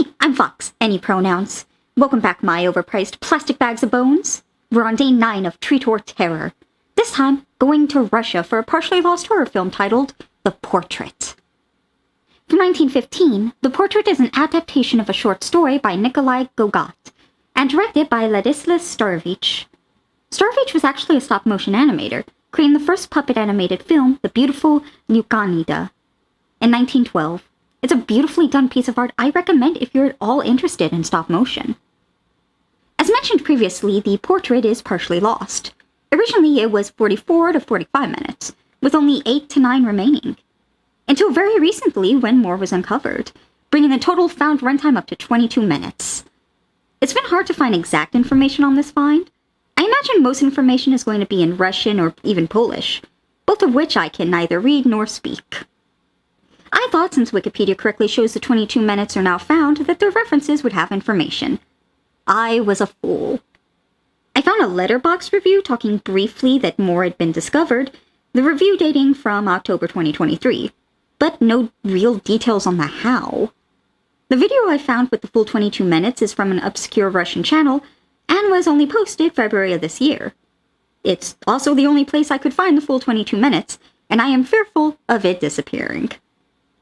Hi, I'm Fox, any pronouns. Welcome back, my overpriced plastic bags of bones. We're on day 9 of Treat or Terror. This time, going to Russia for a partially lost horror film titled The Portrait. From 1915, The Portrait is an adaptation of a short story by Nikolai Gogot, and directed by Ladislas Starovich. Starovich was actually a stop-motion animator, creating the first puppet animated film, The Beautiful Lukyanida, in 1912. It's a beautifully done piece of art I recommend if you're at all interested in stop-motion. As mentioned previously, The Portrait is partially lost. Originally, it was 44 to 45 minutes, with only 8 to 9 remaining. Until very recently, when more was uncovered, bringing the total found runtime up to 22 minutes. It's been hard to find exact information on this find. I imagine most information is going to be in Russian or even Polish, both of which I can neither read nor speak. I thought, since Wikipedia correctly shows the 22 minutes are now found, that their references would have information. I was a fool. I found a Letterboxd review talking briefly that more had been discovered, the review dating from October 2023, but no real details on the how. The video I found with the full 22 minutes is from an obscure Russian channel, and was only posted February of this year. It's also the only place I could find the full 22 minutes, and I am fearful of it disappearing.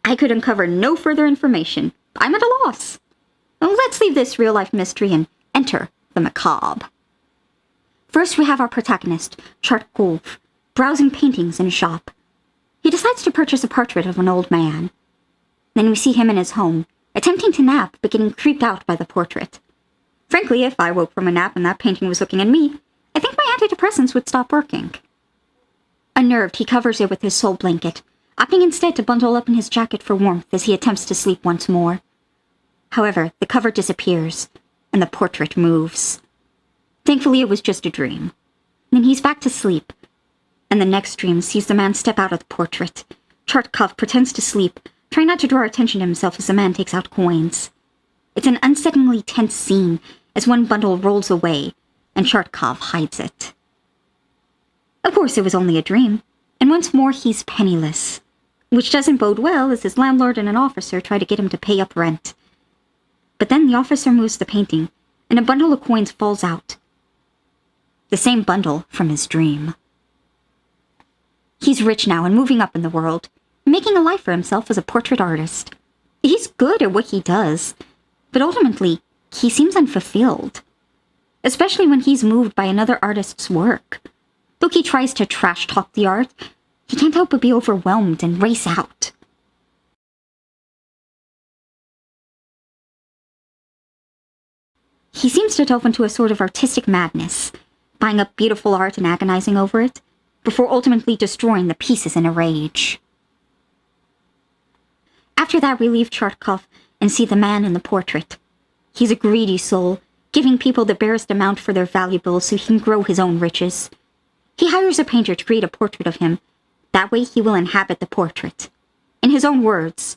I could uncover no further information. I'm at a loss. Well, let's leave this real-life mystery and enter the macabre. First, we have our protagonist, Chartkov, browsing paintings in a shop. He decides to purchase a portrait of an old man. Then we see him in his home, attempting to nap but getting creeped out by the portrait. Frankly, if I woke from a nap and that painting was looking at me, I think my antidepressants would stop working. Unnerved, he covers it with his soul blanket, opting instead to bundle up in his jacket for warmth as he attempts to sleep once more. However, the cover disappears, and the portrait moves. Thankfully, it was just a dream. Then he's back to sleep, and the next dream sees the man step out of the portrait. Chartkov pretends to sleep, trying not to draw attention to himself as the man takes out coins. It's an unsettlingly tense scene as one bundle rolls away, and Chartkov hides it. Of course, it was only a dream, and once more he's penniless, which doesn't bode well as his landlord and an officer try to get him to pay up rent. But then the officer moves the painting, and a bundle of coins falls out. The same bundle from his dream. He's rich now and moving up in the world, making a life for himself as a portrait artist. He's good at what he does, but ultimately, he seems unfulfilled. Especially when he's moved by another artist's work. Though he tries to trash-talk the art, he can't help but be overwhelmed and race out. He seems to delve into a sort of artistic madness, buying up beautiful art and agonizing over it, before ultimately destroying the pieces in a rage. After that, we leave Chartkov and see the man in the portrait. He's a greedy soul, giving people the barest amount for their valuables so he can grow his own riches. He hires a painter to create a portrait of him. That way he will inhabit the portrait. In his own words,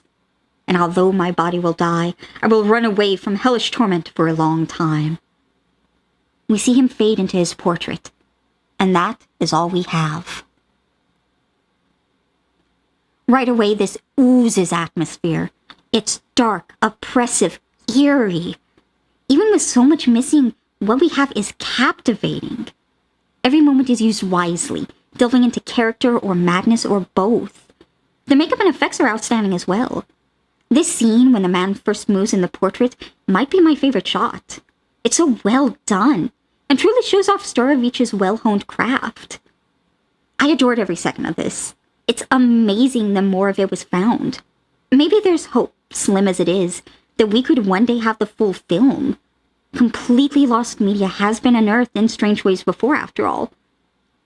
"And although my body will die, I will run away from hellish torment for a long time." We see him fade into his portrait, and that is all we have. Right away, this oozes atmosphere. It's dark, oppressive, eerie. Even with so much missing, what we have is captivating. Every moment is used wisely, delving into character or madness or both. The makeup and effects are outstanding as well. This scene, when the man first moves in the portrait, might be my favorite shot. It's so well done, and truly shows off Starovich's well-honed craft. I adored every second of this. It's amazing that more of it was found. Maybe there's hope, slim as it is, that we could one day have the full film. Completely lost media has been unearthed in strange ways before, after all.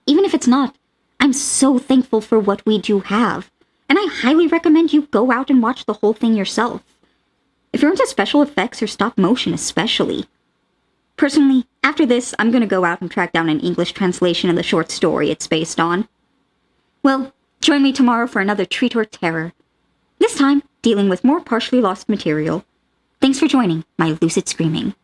Even if it's not, I'm so thankful for what we do have, and I highly recommend you go out and watch the whole thing yourself. If you're into special effects or stop motion especially. Personally, after this, I'm gonna go out and track down an English translation of the short story it's based on. Well, join me tomorrow for another Treat or Terror. This time, dealing with more partially lost material. Thanks for joining my lucid screaming.